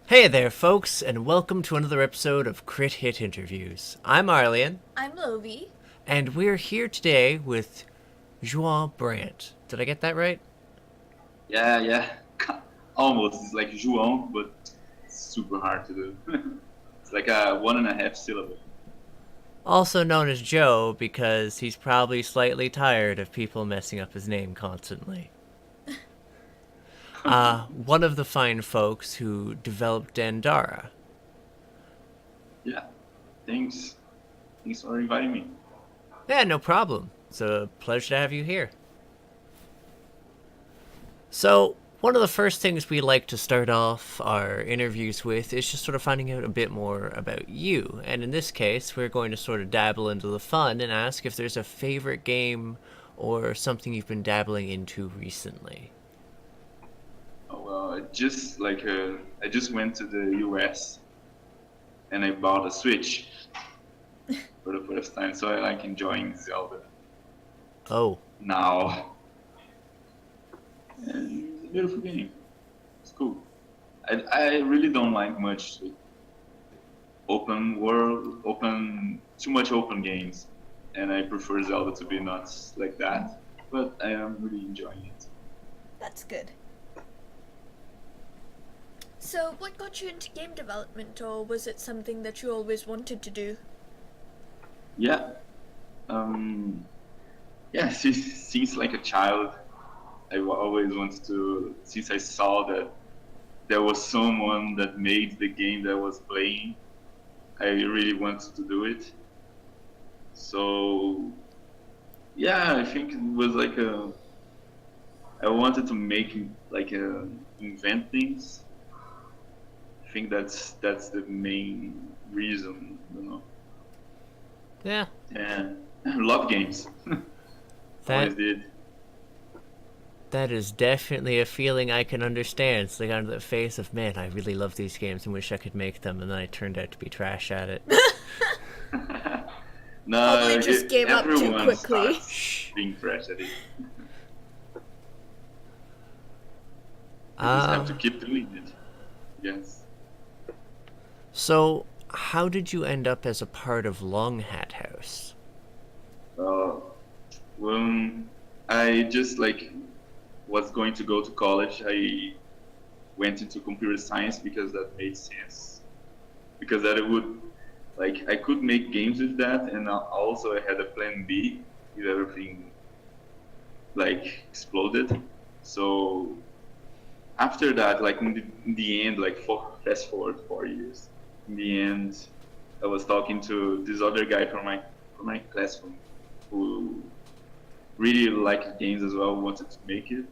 Hey there, folks, and welcome to another episode of Crit Hit Interviews. I'm Arlyeon, I'm Lovi. and we're here today with João Brant. Did I get that right? Yeah. Almost. It's like João, but it's super hard to do. It's like a one and a half syllable. Also known as Joe because he's probably slightly tired of people messing up his name constantly. One of the fine folks who developed Dandara. Yeah. Thanks. Thanks for inviting me. Yeah, no problem. It's a pleasure to have you here. So, one of the first things we like to start off our interviews with is just sort of finding out a bit more about you. And in this case, we're going to sort of dabble into the fun and ask if there's a favorite game or something you've been dabbling into recently. Oh, well, I just went to the US and I bought a Switch for the first time, so I like enjoying Zelda Oh, now. And it's a beautiful game. It's cool. I really don't like much open world, too much open games, and I prefer Zelda to be not like that. But I am really enjoying it. That's good. So, what got you into game development, or was it something that you always wanted to do? Yeah, yeah. Since like a child, always wanted to. Since I saw that there was someone that made the game that I was playing, I really wanted to do it. So yeah, I think it was like a. I wanted to make invent things. I think that's the main reason, you know. yeah. And I love games. That Always did. that is definitely a feeling I can understand. It's like on the face of, man, I really love these games and wish I could make them, and then I turned out to be trash at it. No, Probably just gave up too everyone quickly. starts being fresh at it. You just have Uh, to keep doing it. Yes. so, how did you end up as a part of Long Hat House? Uh, when I just like was going to go to college, I went into computer science because that made sense. Because that it would like I could make games with that, and also I had a plan B if everything like exploded. So after that, like in the end, like fast forward 4 years. In the end, I was talking to this other guy from my classroom who really liked games as well, wanted to make it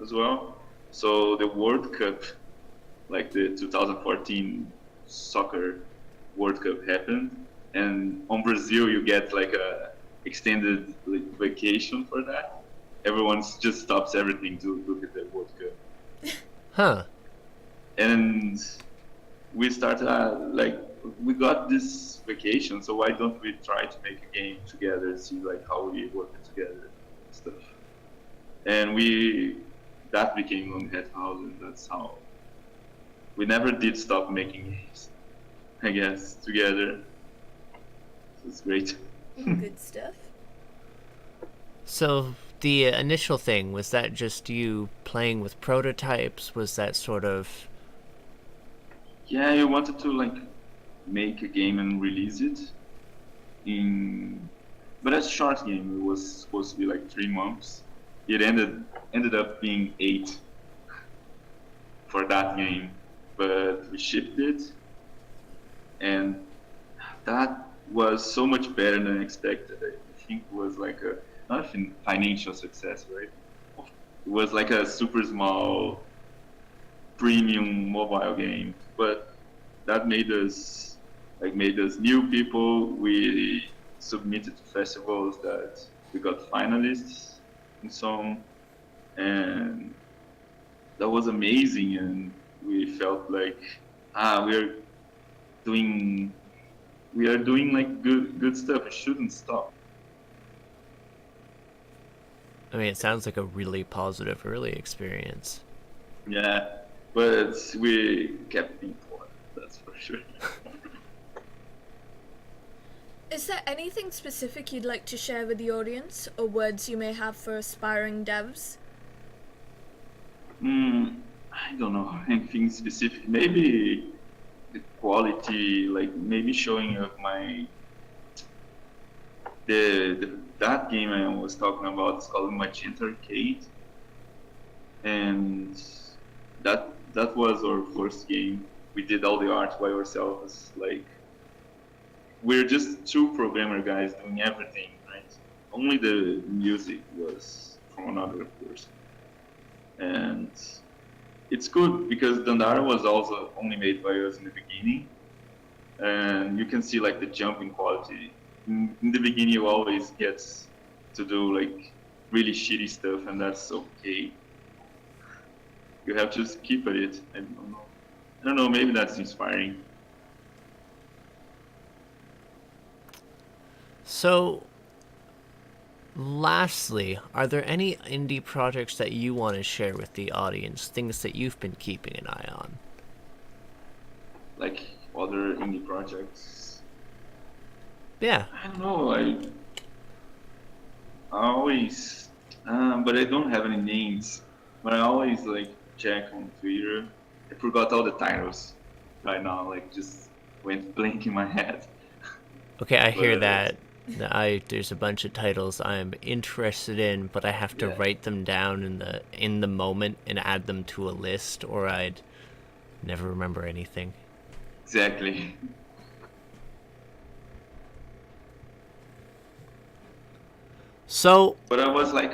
as well. So the World Cup, like the 2014 soccer World Cup happened, and on Brazil you get like a extended like vacation for that. Everyone just stops everything to look at the World Cup, Huh. and we started like we got this vacation, so why don't we try to make a game together, see like how we work together and stuff. And we that became Long Hat House, and that's how we never did stop making games. I guess together, so it's great. Good stuff. So, the initial thing, was that just you playing with prototypes? Was that sort of. Yeah, I wanted to like make a game and release it in, but a short game. It was supposed to be like 3 months. It ended up being 8 for that game, but we shipped it, and that was so much better than expected. I think it was like a not a financial success, right? It was like a super small premium mobile game, but that made us new people. We submitted to festivals that we got finalists in some, and that was amazing. And we felt like we're doing we are doing like good stuff. It shouldn't stop. I mean, it sounds like a really positive early experience. Yeah, but we kept being poor. That's for sure. Is there anything specific you'd like to share with the audience, or words you may have for aspiring devs? I don't know anything specific. Maybe the quality, like maybe showing up my that game I was talking about is called Magenta Arcade, and that was our first game. We did all the art by ourselves. Like we're just two programmer guys doing everything, right? Only the music was from another person, and it's good because Dandara was also only made by us in the beginning, and you can see like the jump in quality. In the beginning, you always get to do like really shitty stuff, and that's okay. You have to just keep at it. I don't know. I don't know. Maybe that's inspiring. So, lastly, are there any indie projects that you want to share with the audience? Things that you've been keeping an eye on? Like other indie projects. Yeah. I don't know. I always, but I don't have any names. But I always like check on Twitter. I forgot all the titles right now. Like just went blank in my head. Okay, I hear But, that. There's a bunch of titles I'm interested in, but I have to Yeah. write them down in the moment and add them to a list, or I'd never remember anything. Exactly. So, But I was like,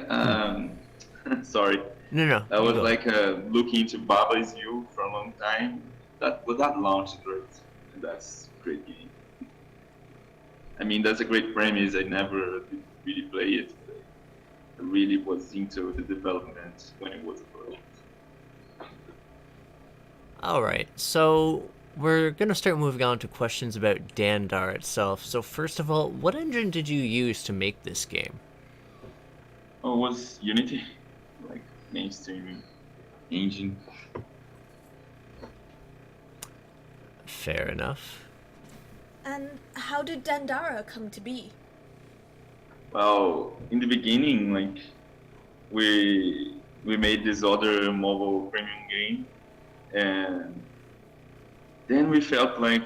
sorry. no, I you was go. like looking into Baba's You for a long time. That launched great. And that's a great game. I mean, that's a great premise. I never did really play it. I really was into the development when it was a project. All right, so we're gonna start moving on to questions about Dandara itself. So first of all, what engine did you use to make this game? Oh, it was Unity, like mainstream engine. Fair enough. And how did Dandara come to be? Well, in the beginning, like we made this other mobile premium game, and then we felt like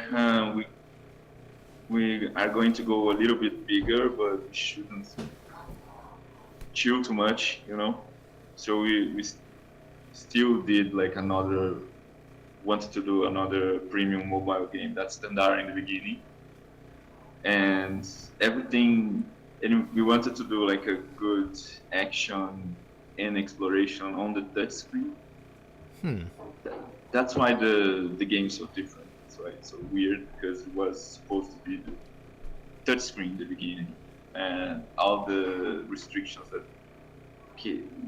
we are going to go a little bit bigger, but we shouldn't chill too much, you know. So still did like wanted to do another premium mobile game. That's Dandara in the beginning, and everything. And we wanted to do like a good action and exploration on the touch screen. That's why the game's so different. That's why it's so weird, because it was supposed to be the touch screen in the beginning, and all the restrictions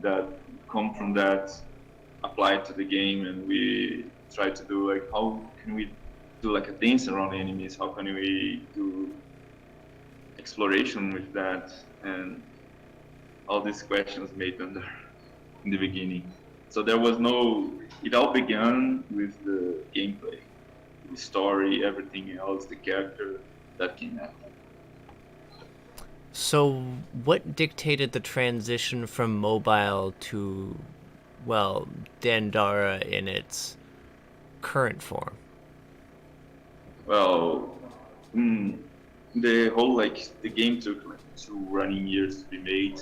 that come from that applied to the game, and we tried to do like, how can we do like a dance around enemies? How can we do exploration with that? And all these questions made them there in the beginning. So there was no. It all began with the gameplay, the story, everything else, the character that came after. So what dictated the transition from mobile to, well, Dandara in its current form? Well, the whole the game took like 2 running years to be made.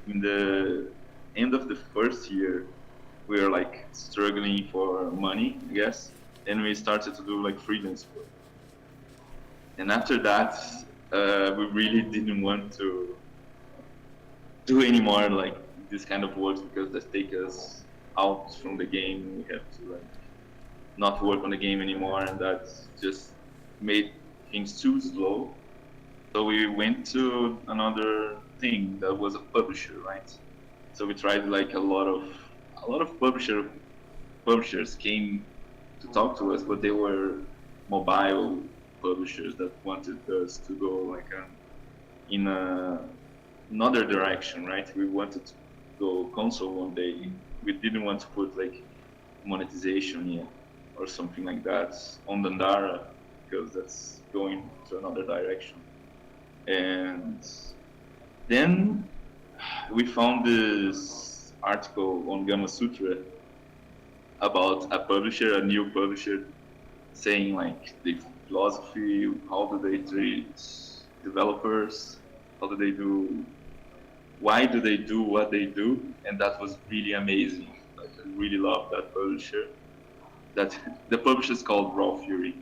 In the end of the first year, we were like struggling for money, I guess, and we started to do like freelance work. And after that, we really didn't want to do any more like this kind of work, because that take us out from the game. We have to like not work on the game anymore, and that just made things too slow. So we went to another thing that was a publisher, right? So we tried like a lot of publishers came to talk to us, but they were mobile publishers that wanted us to go like in another direction, right? We wanted to go console one day. We didn't want to put like monetization yet, or something like that on Dandara, because that's going to another direction. And then we found this article on Gama Sutra about a publisher, a new publisher, saying like the philosophy, how do they treat developers, how do they do, why do they do what they do, and that was really amazing. Like, I really love that publisher. That the publisher is called Raw Fury.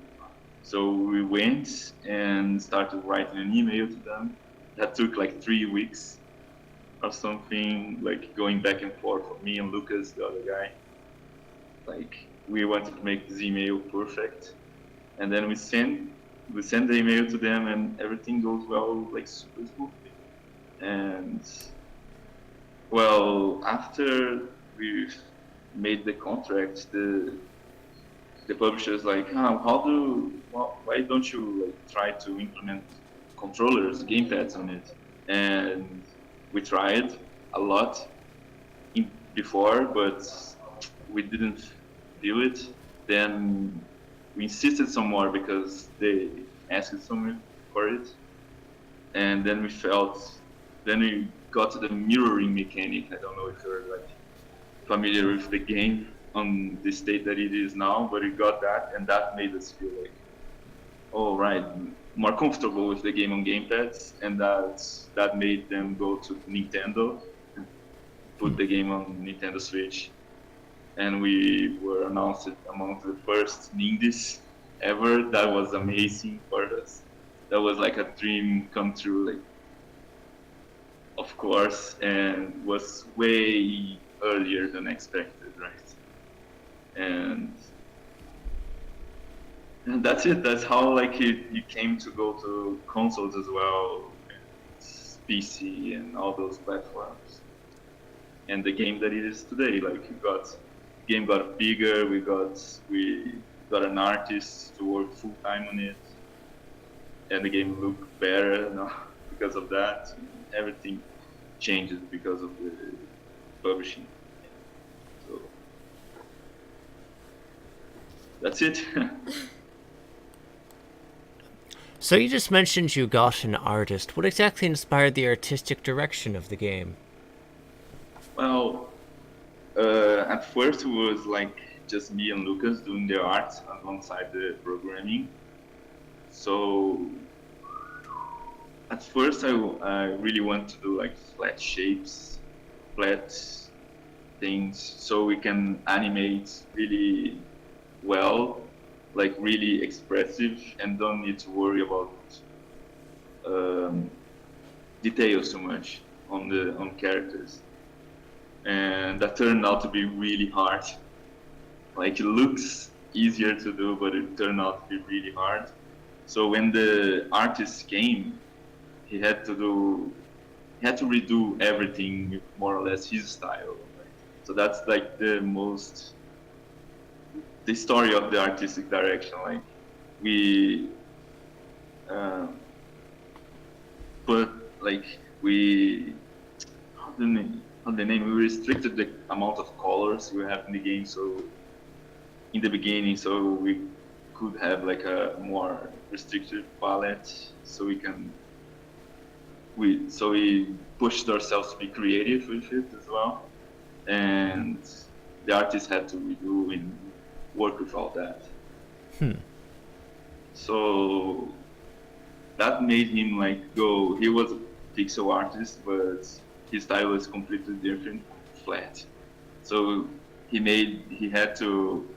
So we went and started writing an email to them. That took like 3 weeks or something, like going back and forth for me and Lucas, the other guy. Like, we wanted to make this email perfect. And then we send the email to them, and everything goes well, like super smoothly. And well, after we made the contract, the publisher's like, why don't you like try to implement controllers, gamepads on it? And we tried a lot before, but we didn't do it. Then we insisted some more because they asked some for it. And then we got to the mirroring mechanic. I don't know if you're like familiar with the game on the state that it is now, but we got that, and that made us feel like, oh right, more comfortable with the game on gamepads, and that made them go to Nintendo and put the game on Nintendo Switch. And we were announced among the first indies ever. That was amazing for us. That was like a dream come true, like, of course, and was way earlier than expected, right? And that's it. That's how like it came to go to consoles as well, and PC and all those platforms. And the game that it is today, like game got bigger. We got an artist to work full time on it, and the game looked better because of that. Everything changes because of the publishing. So that's it. So you just mentioned you got an artist. What exactly inspired the artistic direction of the game? Well, at first it was like just me and Lucas doing the art alongside the programming. So at first I really want to do like flat shapes, flat things, so we can animate really well, like really expressive, and don't need to worry about details so much on characters. And that turned out to be really hard. Like, it looks easier to do, but it turned out to be really hard. So when the artist came, he had to redo everything with more or less his style. Right? So that's like the story of the artistic direction. Like, we we restricted the amount of colors we have in the game, so in the beginning, so we could have like a more restricted palette, so we pushed ourselves to be creative with it as well, and the artist had to redo and work with all that. So that made him like go. He was a pixel artist, but his style was completely different, flat. So he had to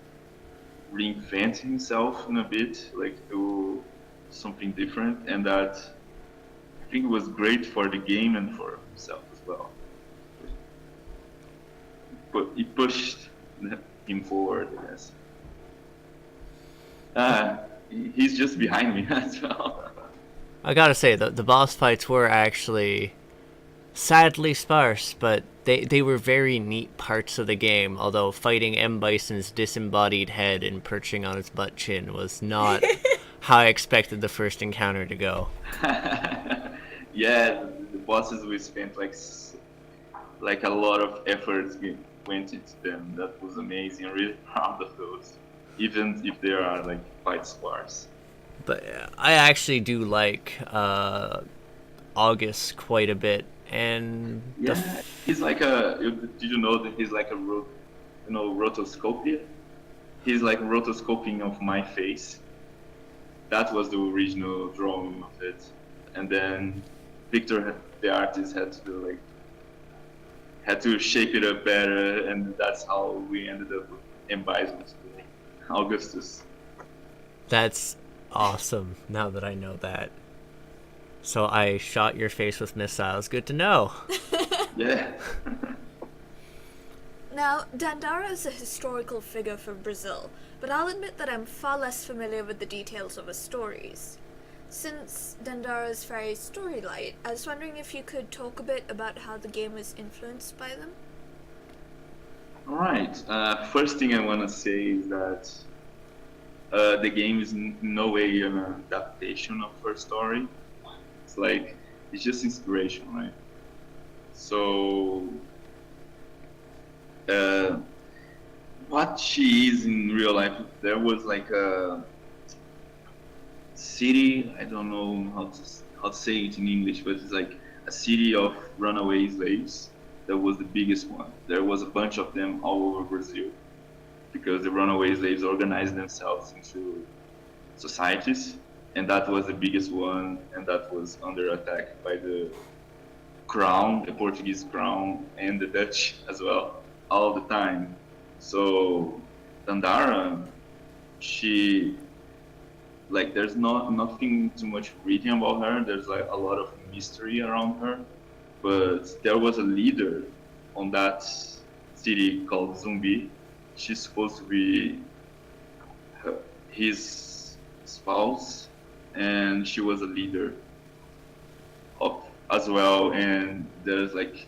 reinvent himself in a bit, like do something different, and that I think was great for the game and for himself as well. But it pushed him forward, I guess. He's just behind me as well. I gotta say, the boss fights were actually sadly sparse, but they were very neat parts of the game, although fighting M. Bison's disembodied head and perching on his butt chin was not how I expected the first encounter to go. Yeah, the bosses we spent like a lot of effort went into them. That was amazing. I'm really proud of those, even if they are like quite sparse. But I actually do like August quite a bit, and Yeah, he's like a. Did you know that he's like a rotoscopia? He's like rotoscoping of my face. That was the original drawing of it, and then Victor, the artist, had to shape it up better, and that's how we ended up with M. Bison today, Augustus. that's awesome. Now that I know that, so I shot your face with missiles. Good to know. Yeah. Now, Dandara is a historical figure for Brazil, but I'll admit that I'm far less familiar with the details of his stories. Since Dandara is very story-light, I was wondering if you could talk a bit about how the game was influenced by them? All right. First thing I want to say is that the game is in no way an adaptation of her story. It's just inspiration, right? So, what she is in real life, there was like a city, I don't know how to say it in English, but it's like a city of runaway slaves. That was the biggest one. There was a bunch of them all over Brazil because the runaway slaves organized themselves into societies, and that was the biggest one, and that was under attack by the crown, the Portuguese crown, and the Dutch as well, all the time. So Dandara, she there's nothing too much written about her. There's like a lot of mystery around her, but there was a leader on that city called Zumbi. She's supposed to be his spouse, and she was a leader of as well. And there's like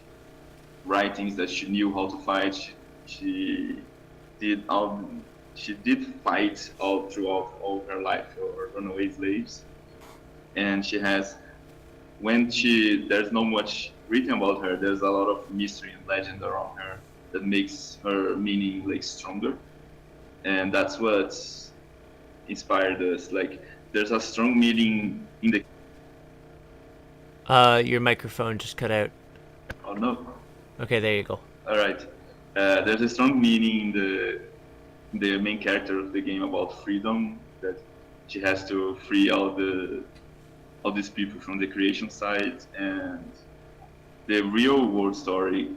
writings that she knew how to fight. She did fight all throughout all her life for runaway slaves, and she has there's not much written about her. There's a lot of mystery and legend around her that makes her meaning like stronger, and that's what inspired us. Like there's a strong meaning in the. Your microphone just cut out. Oh no. Okay, there you go. All right. There's a strong meaning in the main character of the game about freedom, that she has to free all these people from the creation side, and the real world story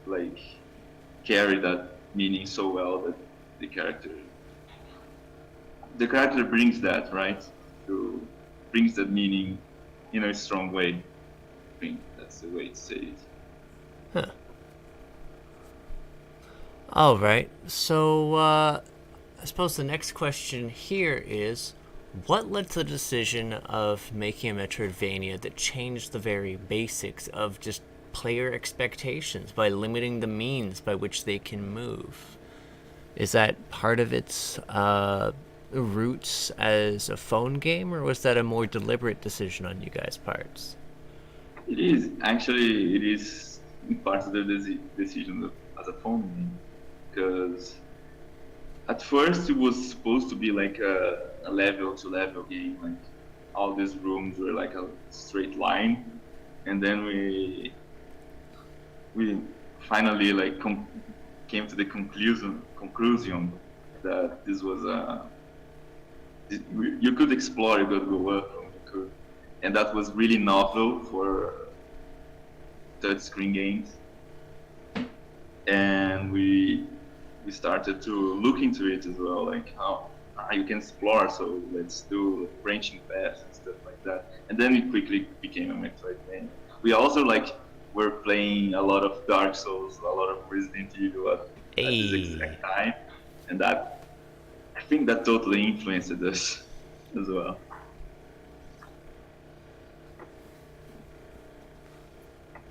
like carry that meaning so well that the character brings that, right, brings that meaning in a strong way. I think that's the way to say it. Huh. All right. So, I suppose the next question here is, what led to the decision of making a Metroidvania that changed the very basics of just player expectations by limiting the means by which they can move? Is that part of its roots as a phone game, or was that a more deliberate decision on you guys' parts? It is part of the decision as a phone game, because at first it was supposed to be like a level to level game, like all these rooms were like a straight line, and then we finally like came to the conclusion that this was you could explore, you could go up, and that was really novel for touchscreen games, and we started to look into it as well, like how you can explore, so let's do branching paths and stuff like that, and then it quickly became a Metroidvania. We also were playing a lot of Dark Souls, a lot of Resident Evil at this exact time, and I think that totally influenced us as well.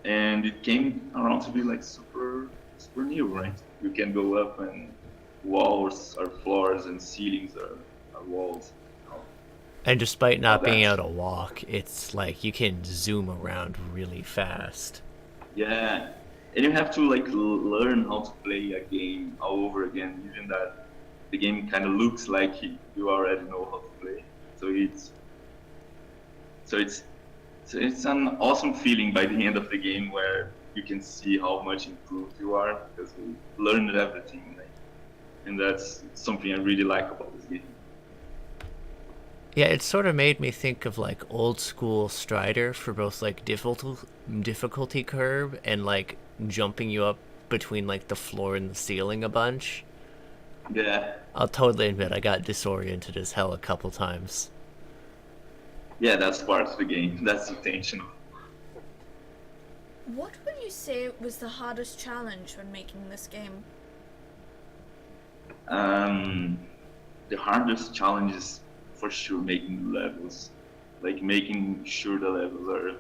And it came around to be like super new, right? You can go up, and walls are floors and ceilings are walls. And despite not being able to walk, it's like you can zoom around really fast. Yeah, and you have to like learn how to play a game all over again, even that the game kind of looks like you already know how to play. So so it's it's an awesome feeling by the end of the game where you can see how much improved you are because you learned everything, like, and that's something I really like about this game. Yeah, it sort of made me think of like old school Strider for both like difficulty curve and like jumping you up between like the floor and the ceiling a bunch. Yeah, I'll totally admit I got disoriented as hell a couple times. yeah, that's part of the game. That's intentional. What would you say was the hardest challenge when making this game? Um, the hardest challenge is for sure making the levels, like making sure the levels are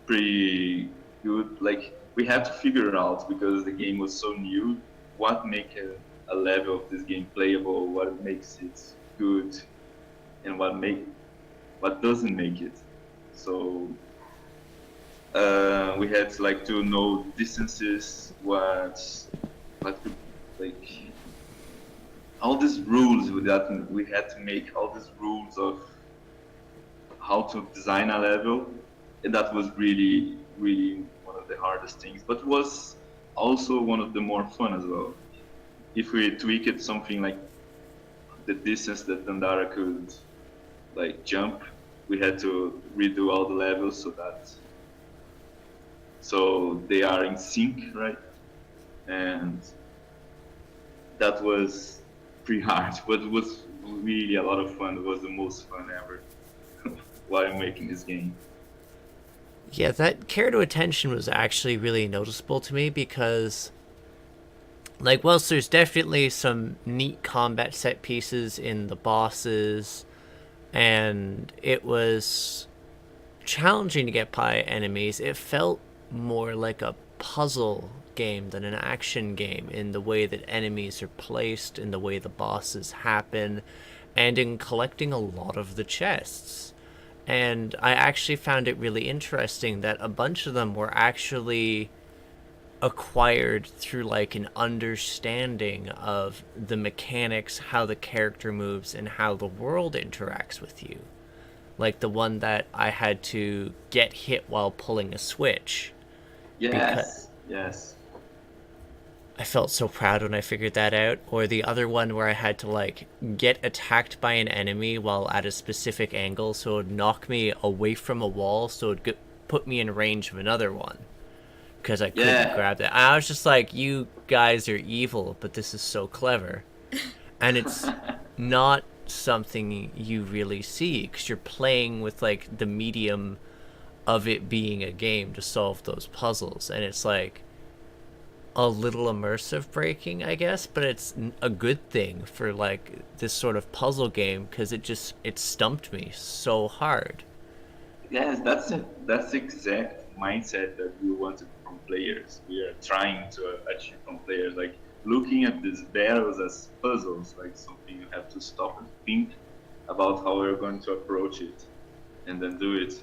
pretty good. Like we had to figure out because the game was so new, what make a level of this game playable, what makes it good, and what doesn't make it. So we had like to know distances, what could, like all these rules we had to make all these rules of how to design a level, and that was really one of the hardest things, but it was also one of the more fun as well. If we tweaked something like the distance that Dandara could like jump, we had to redo all the levels so they are in sync, right? And that was pretty hard, but it was really a lot of fun. It was the most fun ever while making this game. Yeah, that care to attention was actually really noticeable to me because, like, whilst there's definitely some neat combat set pieces in the bosses, and it was challenging to get by enemies, it felt more like a puzzle game than an action game in the way that enemies are placed, in the way the bosses happen, and in collecting a lot of the chests. And I actually found it really interesting that a bunch of them were actually acquired through like an understanding of the mechanics, how the character moves, and how the world interacts with you. Like the one that I had to get hit while pulling a switch. Because Yes. I felt so proud when I figured that out. Or the other one where I had to like get attacked by an enemy while at a specific angle, so it would knock me away from a wall, so it would put me in range of another one because I couldn't grab that. I was just like, you guys are evil, but this is so clever. And it's not something you really see because you're playing with like the medium of it being a game to solve those puzzles, and it's like a little immersive breaking, I guess, but it's a good thing for like this sort of puzzle game because it stumped me so hard. Yes, that's the exact mindset that we wanted from players. We are trying to achieve from players, like looking at these battles as puzzles, like something you have to stop and think about how we're going to approach it, and then do it.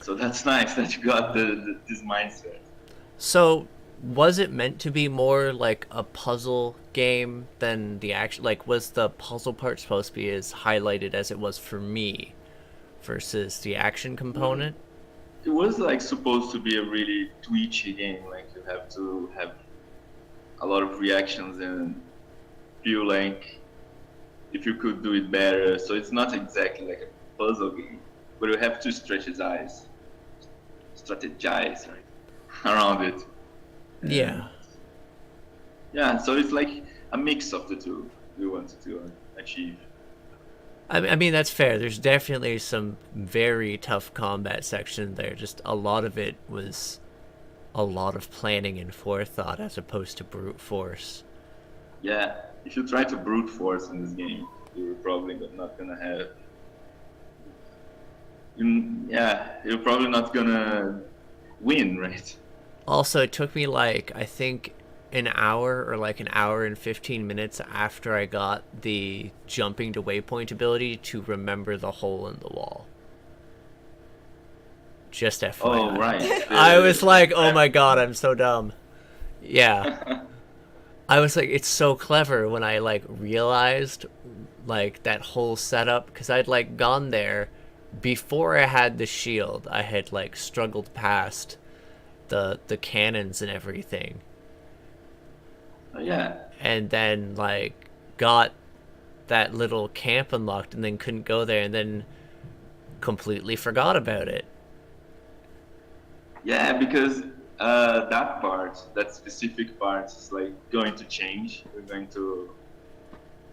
So that's nice that you got this mindset. So was it meant to be more like a puzzle game than the action? Like, was the puzzle part supposed to be as highlighted as it was for me versus the action component? It was like supposed to be a really twitchy game, like you have to have a lot of reactions and feel like if you could do it better. So it's not exactly like a puzzle game, but you have to strategize right, around it. Yeah. Yeah, so it's like a mix of the two we wanted to achieve. I mean, that's fair. There's definitely some very tough combat section there. Just a lot of it was a lot of planning and forethought as opposed to brute force. Yeah, if you try to brute force in this game, you're probably not gonna have. You're probably not gonna win, right? Also, it took me like, I think, an hour or like an hour and 15 minutes after I got the jumping to waypoint ability to remember the hole in the wall. Just FYI. Oh right. I was like, oh my god, I'm so dumb. Yeah. I was like, it's so clever when I like realized like that whole setup, because I'd like gone there before I had the shield. I had like struggled past the cannons and everything, Yeah. and then like got that little camp unlocked, and then couldn't go there, and then completely forgot about it. Yeah, because that specific part is like going to change. We're going to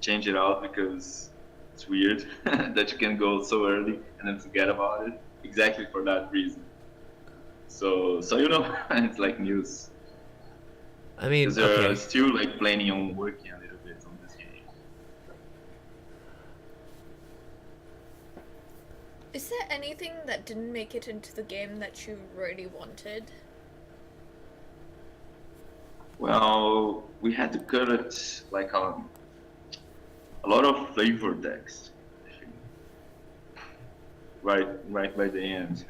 change it out because it's weird that you can go so early and then forget about it. Exactly for that reason. So it's like news I mean, because they're okay. still like planning on working a little bit on this game. Is there anything that didn't make it into the game that you really wanted? Well, we had to cut it like a lot of flavor text, I think, right by the end,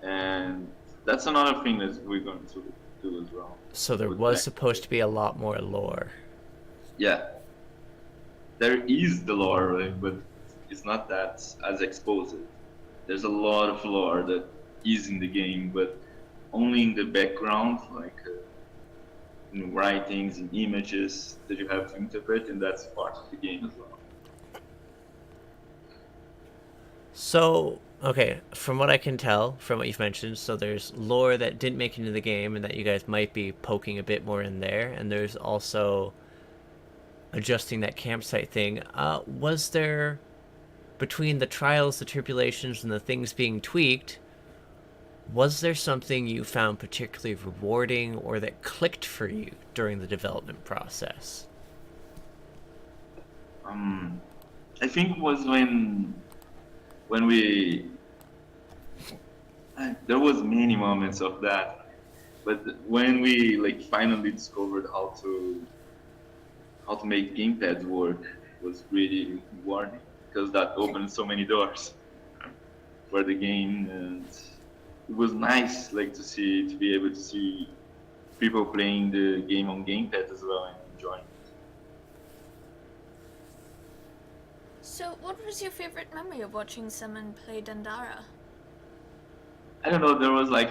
and that's another thing that we're going to do as well. So there with was text. supposed to be a lot more lore. Yeah, there is the lore, right, but it's not that as exposed. There's a lot of lore that is in the game, but only in the background, like in writings, in images that you have to interpret, and that's part of the game as well. So, okay, from what I can tell, from what you've mentioned, so there's lore that didn't make it into the game and that you guys might be poking a bit more in there, and there's also adjusting that campsite thing. Was there, between the trials, the tribulations, and the things being tweaked, was there something you found particularly rewarding or that clicked for you during the development process? I think it was when we there was many moments of that, but when we like finally discovered how to make gamepads work was really rewarding because that opened so many doors for the game, and it was nice like to be able to see people playing the game on gamepad as well and enjoying it. So, what was your favorite memory of watching someone play Dandara? I don't know, there was like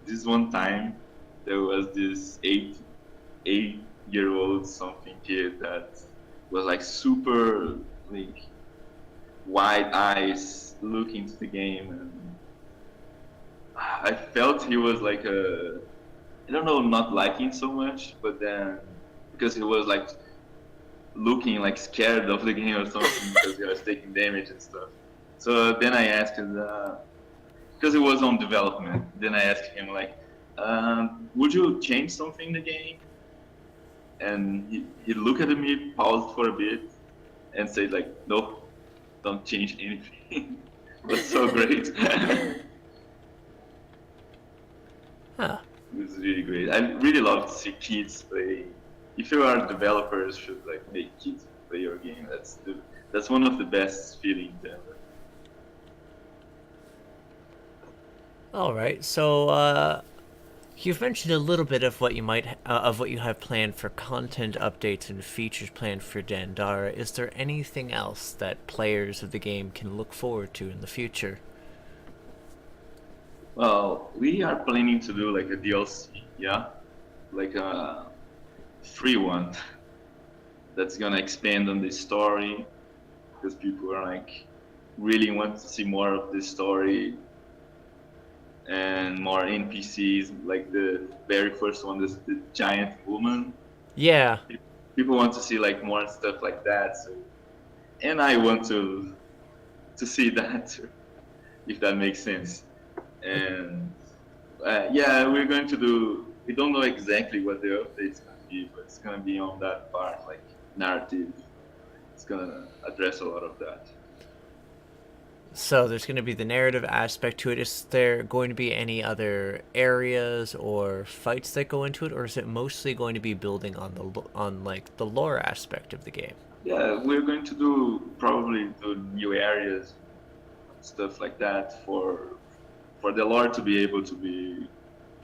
this one time there was this 8-year-old something kid that was like super like wide eyes looking into the game, and I felt he was like I don't know, not liking so much, but then because he was like looking like scared of the game or something because he was taking damage and stuff. So then I asked him, because it was on development, then I asked him like, would you change something in the game? And he looked at me, paused for a bit, and said like, no, don't change anything. It was so great. Huh. It was really great. I really love to see kids play. If you are developers, should like make kids play your game. That's one of the best feelings ever. All right. So, you've mentioned a little bit of what you of what you have planned for content updates and features planned for Dandara. Is there anything else that players of the game can look forward to in the future? Well, we are planning to do like a DLC, yeah, like a free one that's gonna expand on the story because people are like really want to see more of this story and more NPCs. Like the very first one is the giant woman. Yeah. People want to see like more stuff like that. So, and I want to see that too, if that makes sense. And yeah, we're going to do. We don't know exactly what the update's gonna be, but it's gonna be on that part, like narrative. It's gonna address a lot of that. So there's going to be the narrative aspect to it. Is there going to be any other areas or fights that go into it, or is it mostly going to be building on like the lore aspect of the game? Yeah, we're going to probably do new areas, stuff like that for for the lore to be able to be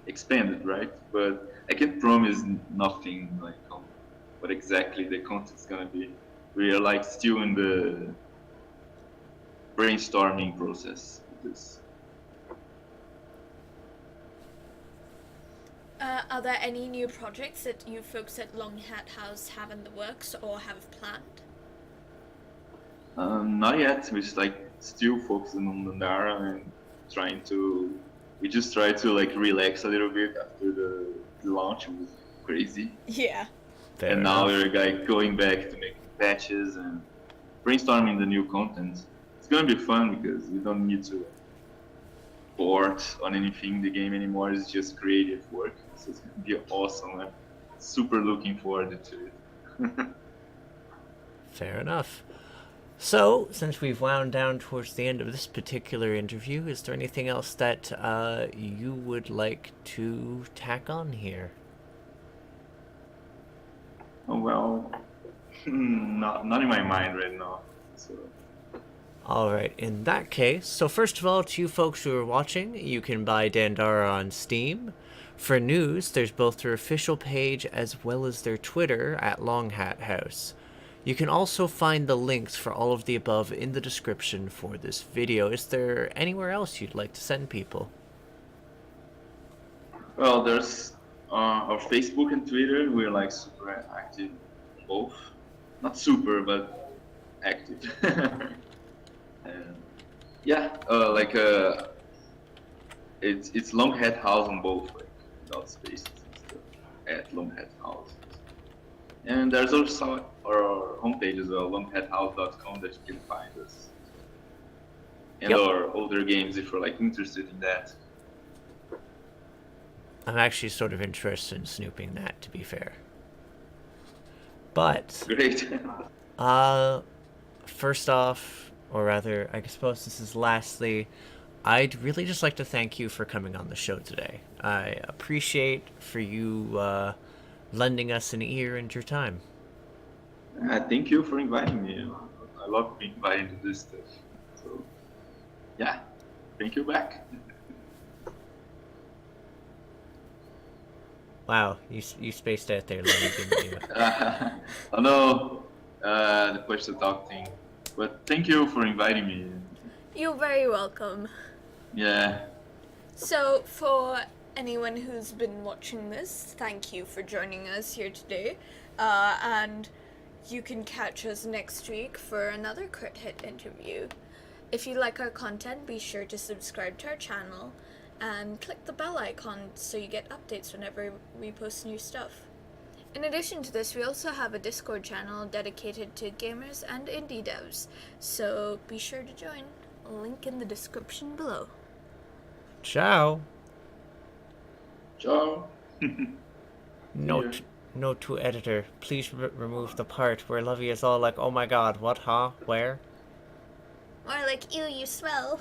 expanded, right? But I can't promise nothing like on what exactly the content's gonna be. We are like still in the brainstorming process with this. Are there any new projects that you folks at Long Hat House have in the works or have planned? Not yet. We're just, like still focusing on Dandara and trying to. We just try to like relax a little bit after the launch. It was crazy. Yeah. Fair And now enough. we're like going back to making patches and brainstorming the new content. It's gonna be fun because we don't need to port on anything in the game anymore. It's just creative work. So it's gonna be awesome. I'm super looking forward to it. Fair enough. So, since we've wound down towards the end of this particular interview, is there anything else that you would like to tack on here? Oh well, not in my mind right now. So. Alright, in that case, so first of all, to you folks who are watching, you can buy Dandara on Steam. For news, there's both their official page as well as their Twitter at Long Hat House. You can also find the links for all of the above in the description for this video. Is there anywhere else you'd like to send people? Well, there's our Facebook and Twitter. We're like super active, both. Not super, but active. And yeah, it's Long Hat House on both, like without spaces and stuff. At Long Hat House. And there's also our homepage as well, longhathouse.com, that you can find us. And Yep. our older games if you're like interested in that. I'm actually sort of interested in snooping that, to be fair. But, Great. first off, or rather, I suppose this is lastly, I'd really just like to thank you for coming on the show today. I appreciate for you lending us an ear and your time. Thank you for inviting me. I love being invited to this stuff. So, yeah, thank you back. Wow, you spaced out there, Lovi, didn't you? I know the push to talk thing, but thank you for inviting me. You're very welcome. Yeah, So, for anyone who's been watching this, thank you for joining us here today. And you can catch us next week for another Crit Hit interview. If you like our content, be sure to subscribe to our channel and click the bell icon so you get updates whenever we post new stuff. In addition to this, we also have a Discord channel dedicated to gamers and indie devs, so be sure to join. Link in the description below. Ciao. ciao. Note to editor, please remove the part where Lovi is all like, oh my god, what, huh, where? Or like, ew, you smell.